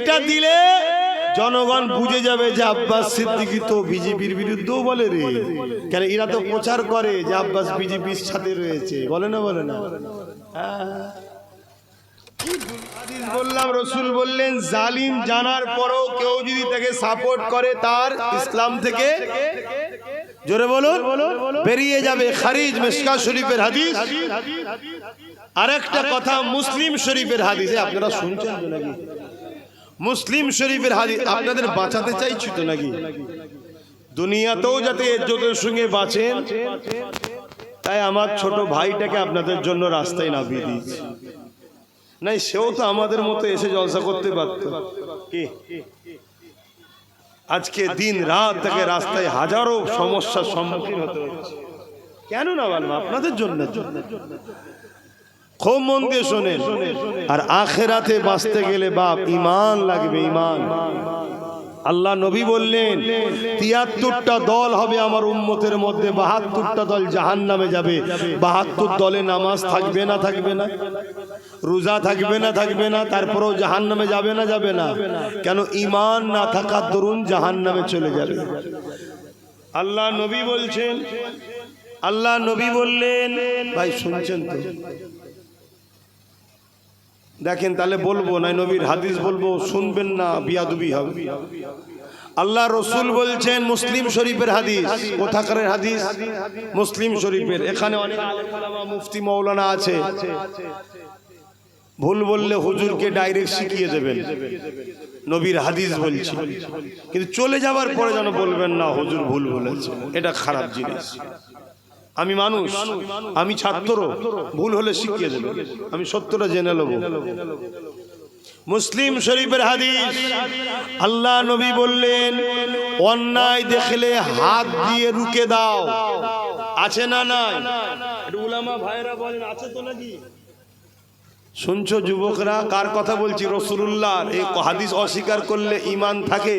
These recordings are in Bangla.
এইটা দিলে জনগণ বুঝে যাবে যে আব্বাস সিদ্দিকী তো বিজেপির বিরুদ্ধেও বলে রে, কেন এরা তো প্রচার করে যে আব্বাস বিজেপির সাথে রয়েছে, বলে না বলে না। বললাম রসুল বললেন জালিম জানার পরও কেউ যদি তাকে সাপোর্ট করে তার ইসলাম থেকে জোরে বলুন বেরিয়ে যাবে, খারিজ। মিশকাত শরীফের হাদিস। আরেকটা কথা মুসলিম শরীফের হাদিসে, আপনারা শুনছেন তো নাকি? মুসলিম শরীফের হাদিস। আপনাদের বাঁচাতে চাইছি তো নাকি? দুনিয়াতেও যাতে ইজ্জতের সঙ্গে বাঁচেন, তাই আমার ছোট ভাইটাকে আপনাদের জন্য রাস্তায় নামিয়ে দিয়েছি। নাই সেও তো আমাদের মতো এসে জলসা করতে পারত। কি আজকে দিন রাত তাকে রাস্তায় হাজারো সমস্যার সম্মুখীন হতে হচ্ছে। কেন না বলবো? আপনাদের জন্য। খুব মন দিয়ে শোনেন। আর আখেরাতে বাঁচতে গেলে বাপ ঈমান লাগবে, ঈমান। আল্লাহ নবী বললেন ৭৩টা দল হবে আমার উম্মতের মধ্যে, ৭২টা দল জাহান্নামে যাবে। ৭২ দলে নামাজ থাকবে না থাকবে না, রোজা থাকবে না থাকবে না, তারপরেও জাহান্নামে যাবে না যাবে না। কেন? ঈমান না থাকার দরুন জাহান্নামে চলে যাবে। আল্লাহ নবী বলছেন, আল্লাহ নবী বললেন, ভাই শুনছেন তো? দেখেন তাহলে বলবো না, নবীর হাদিস বলবো, শুনবেন না বিয়াদবি হবে। আল্লাহ রসুল বলছেন, মুসলিম শরীফের হাদিস। কোথাকার হাদিস? মুসলিম শরীফের। এখানে অনেক আলেম ওলামা মুফতি মৌলানা আছে, ভুল বললে হুজুরকে ডাইরেক্ট শিখিয়ে দেবেন। নবীর হাদিস বলছি, কিন্তু চলে যাবার পরে যেন বলবেন না হুজুর ভুল বলেছে, এটা খারাপ জিনিস। আমি মানুষ, আমি ছাত্র, ভুল হলে শিখিয়ে দেব, আমি সত্যটা জেনে নেব। মুসলিম শরীফের হাদিস। আল্লাহ নবী বললেন, অন্যায় দেখলে হাত দিয়ে রুকে দাও। আছে না নাই? উলামা ভাইরা বলেন আছে তো নাকি? শুনছো যুবকরা? কার কথা বলছি? রাসূলুল্লাহর। এই হাদিস অস্বীকার করলে ঈমান থাকে?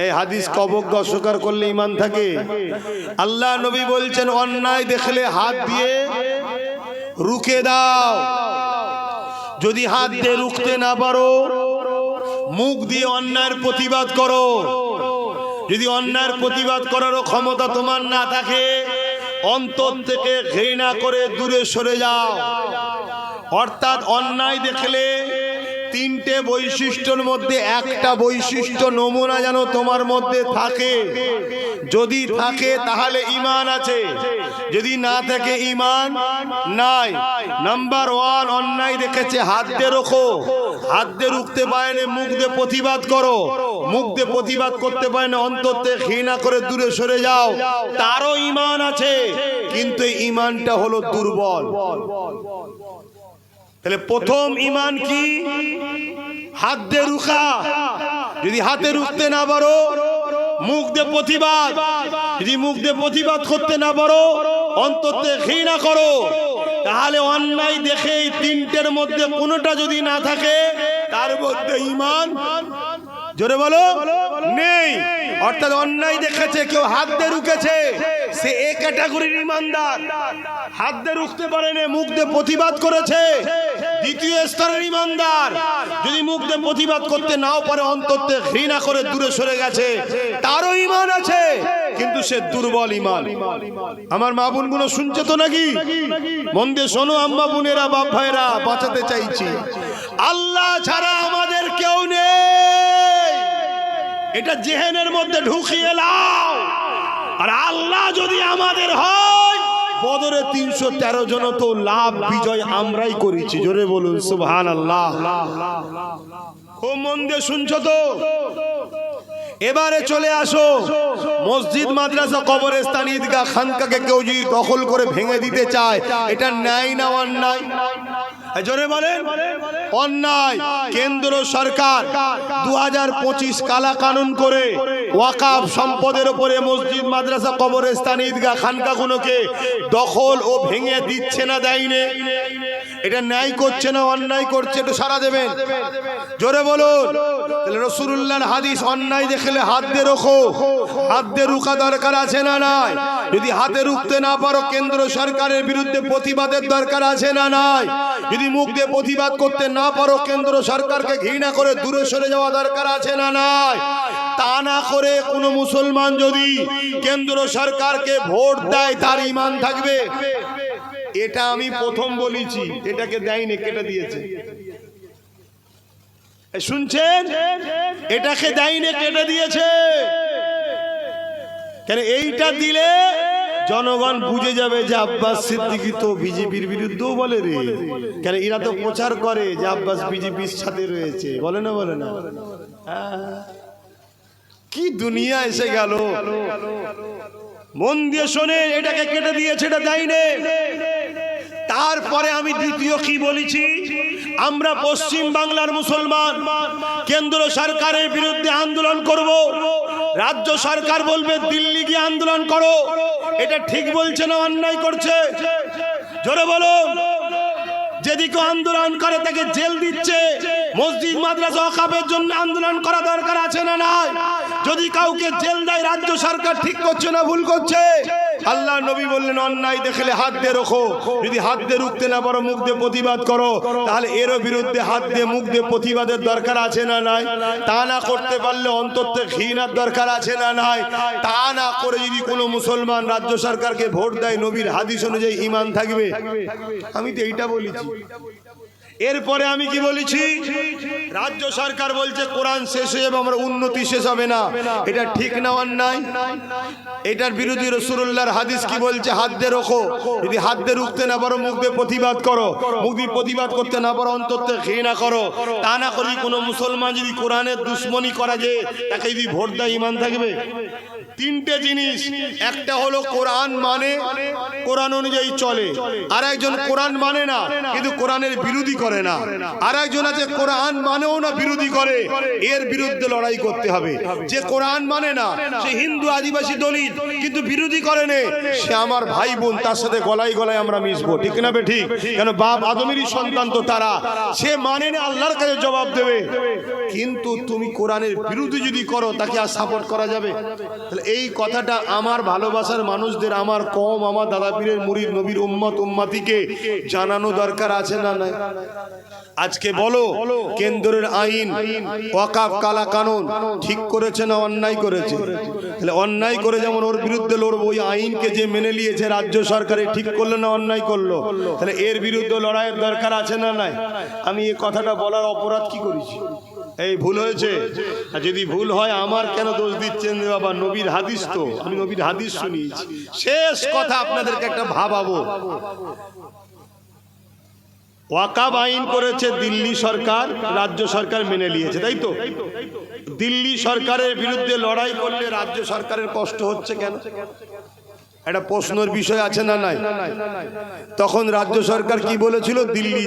এই হাদিস কবজ্ঞ অস্বীকার করলে ঈমান থাকে? আল্লাহ নবী বলছেন, অন্যায় দেখলে হাত দিয়ে রুকে দাও। যদি হাত দিয়ে রুখতে না পারো, মুখ দিয়ে অন্যায়ের প্রতিবাদ করো। যদি অন্যায়ের প্রতিবাদ করারও ক্ষমতা তোমার না থাকে, অন্তর থেকে ঘৃণা করে দূরে সরে যাও। অর্থাৎ অন্যায় দেখলে তিনটে বৈশিষ্ট্যের মধ্যে একটা বৈশিষ্ট্য নমুনা যেন তোমার মধ্যে থাকে। যদি থাকে তাহলে ঈমান আছে, যদি না থাকে ঈমান নাই। নাম্বার 1, অন্যায় দেখেছে হাত দিয়ে রোখো। হাত দিয়ে রুখতে পারে না, মুখ দিয়ে প্রতিবাদ করো। মুখ দিয়ে প্রতিবাদ করতে পারে না, অন্তর থেকে ঘৃণা করে দূরে সরে যাও। তারও ঈমান আছে, কিন্তু ঈমানটা হলো দুর্বল। তাহলে প্রথম ঈমান কি? হাত দিয়ে রুখা। যদি হাতে রুখতে না পারো, মুখ দিয়ে প্রতিবাদ। যদি মুখ দিয়ে প্রতিবাদ করতে না পারো, অন্তর থেকে ঘৃণা করো। তাহলে অন্যায় দেখে এই তিনটের মধ্যে কোনোটা যদি না থাকে, তার মধ্যে ঈমান, জোরে বলো, নেই। অর্থাৎ অন্যায় দেখেছে কেউ, হাত দিয়ে রুখেছে, সে এ ক্যাটাগরির ঈমানদার। হাত দিয়ে রুখতে পারে না, মুখ দিয়ে প্রতিবাদ করেছে, দ্বিতীয় স্তরের ঈমানদার। যদি মুখ দিয়ে প্রতিবাদ করতে নাও পারে, অন্তর থেকে ঘৃণা করে দূরে সরে গেছে, তারও ঈমান আছে, কিন্তু সে দুর্বল ঈমান। আমার মা বোনগুলো শুনছে তো নাকি? মন দিয়ে শোনো আম্মা বোনেরা, বাপ ভাইরা, বাঁচাতে চাইছি। আল্লাহ ছাড়া আমাদের কেউ নেই, এটা জেহেনের মধ্যে ঢুকিয়ে নাও। আর আল্লাহ যদি আমাদের হয়, বদরে ৩১৩ জন তো লাভ বিজয় আমরাই করেছি। জোরে বলুন সুবহানাল্লাহ। খুব মন দিয়ে শুনছো তো? এবারে চলে আসো, মসজিদ, মাদ্রাসা, কবরস্থান, ঈদগাহ, খানকাকে কেউ যদি দখল করে ভেঙে দিতে চায়, এটা ন্যায় না অন্যায়? জোরে বলেন অন্যায়। কেন্দ্র সরকার ২০২৫ কালা কানুন করে ওয়াকাফ সম্পদের উপরে মসজিদ, মাদ্রাসা, কবরস্থান, ঈদগাহ, খানকাগুলোকে দখল ও ভেঙে দিচ্ছে না, দেয়নি? এটা ন্যায় করছে না অন্যায় করছে? একটু সারা দেবেন, জোরে বলুন। তাহলে রাসূলুল্লাহর হাদিস, অন্যায় দেখলে হাত দিয়ে রোখো। হাত দিয়ে রুখা দরকার আছে না নাই? যদি হাতে রুখতে না পারো কেন্দ্র সরকারের বিরুদ্ধে প্রতিবাদের দরকার আছে না নাই? যদি মুখ দিয়ে প্রতিবাদ করতে না পারো কেন্দ্র সরকারকে ঘৃণা করে দূরে সরে যাওয়া দরকার আছে না নাই? তা না করে কোনো মুসলমান যদি কেন্দ্র সরকারকে ভোট দেয় তার ঈমান থাকবে? এটা আমি প্রথম বলেছি, এটাকে দেয়নি, কেটে দিয়েছে। শুনছেন? এটাকে দেয়নি, কেটে দিয়েছে। কেন এইটা দিলে জনগণ বুঝে যাবে যে আব্বাস সিদ্দিকী তো বিজেপির বিরুদ্ধেও বলে রে। কেন এরা তো প্রচার করে যে আব্বাস বিজেপির সাথে রয়েছে, বলে না? বলে না? কি দুনিয়া এসে গেল। মন দিয়ে শোনে, এটাকে কেটে দিয়েছে, এটা দেয়নি। তারপরে আমি দ্বিতীয় কি বলেছি, আমরা পশ্চিম বাংলার মুসলমান কেন্দ্র সরকারের বিরুদ্ধে আন্দোলন করব। রাজ্য সরকার বলবে দিল্লি গিয়ে আন্দোলন করো। এটা ঠিক বলছে না অন্যায় করছে? জোরে বলো। যেদিকে আন্দোলন করে তাকে জেল দিচ্ছে। মসজিদ মাদ্রাসা ওয়াকফের জন্য আন্দোলন করা দরকার আছে না নাই? যদি কাউকে জেল দেয় রাজ্য সরকার ঠিক করছে না ভুল করছে? আল্লাহ নবী বললেন অন্যায় দেখলে হাত দিয়ে রোখো। যদি হাত দিয়ে রুখতে না পারো মুখ দিয়ে প্রতিবাদ করো। তাহলে এরও বিরুদ্ধে হাত দিয়ে মুখ দিয়ে প্রতিবাদের দরকার আছে না নাই? তা না করতে পারলে অন্তত ঘৃণার দরকার আছে না নাই? তা না করে যদি কোনো মুসলমান রাজ্য সরকারকে ভোট দেয় নবীর হাদিস অনুযায়ী ঈমান থাকবে? আমি তো এইটা বলেছি। এরপরে আমি কি বলেছি, রাজ্য সরকার বলছে কোরআন শেষ হয়ে যাবে, আমরা উন্নতি শেষ হবে না। এটা ঠিক না অন্যায়? এটার বিরোধী রাসূলুল্লাহর হাদিস কি বলছে? হাত দিয়ে রোখো। যদি হাত দিয়ে রুখতে না পারো মুখ দিয়ে প্রতিবাদ করো। মুখ দিয়ে প্রতিবাদ করতে না পারো অন্তত ঘৃণা করো। তা না করি কোনো মুসলমান যদি কোরআনের দুশ্মনী করা যায় তাকে যদি ভোট দেয় ঈমান থাকবে? তিনটে জিনিস, একটা হলো কোরআন মানে, কোরআন অনুযায়ী চলে। আর একজন কোরআন মানে না কিন্তু কোরআনের বিরোধী করে না। আর একজন আছে কোরআন মানেও না বিরোধী করে। এর বিরুদ্ধে লড়াই করতে হবে। যে কোরআন মানে না, সে হিন্দু আদিবাসী দলিত কিন্তু বিরোধী করে নে, সে আমার ভাই বোন, তার সাথে গলায় গলায় আমরা মিশবো। ঠিক না বে ঠিক? কেন বাপ আদমেরই সন্তান তো তারা। সে মানে না, আল্লাহর কাছে জবাব দেবে। কিন্তু তুমি কোরআনের বিরোধী যদি করো তাকে আর সাপোর্ট করা যাবে? এই কথাটা আমার ভালোবাসার মানুষদের, আমার কম, আমার দাদা পীরের মুরিদ নবীর উম্মত উম্মাতিকে জানানো দরকার আছে না নাই? আজকে বলো, কেন্দ্রের আইন ওয়াকফ কালা কানুন ঠিক করেছে না অন্যায় করেছে? তাহলে অন্যায় করে যেমন ওর বিরুদ্ধে লড়বো, ওই আইনকে যে মেনে নিয়েছে রাজ্য সরকারে ঠিক করলো না অন্যায় করলো? তাহলে এর বিরুদ্ধে লড়াইয়ের দরকার আছে না নাই? আমি এই কথাটা বলার অপরাধ কি করেছি? এই ভুল হয়েছে। আর যদি ভুল হয় আমার কেন দোষ দিচ্ছেন বাবা? নবীর হাদিস তো, আমি নবীর হাদিস শুনিয়েছি। শেষ কথা আপনাদেরকে একটা ভাবাবো। ওয়াকফ আইন করেছে দিল্লি সরকার, রাজ্য সরকার মেনে নিয়েছে, তাই তো? দিল্লি সরকারের বিরুদ্ধে লড়াই করলে রাজ্য সরকারের কষ্ট হচ্ছে কেন? একটা প্রশ্নের বিষয় আছে না নাই? তখন রাজ্য সরকার কি বলেছিল? দিল্লি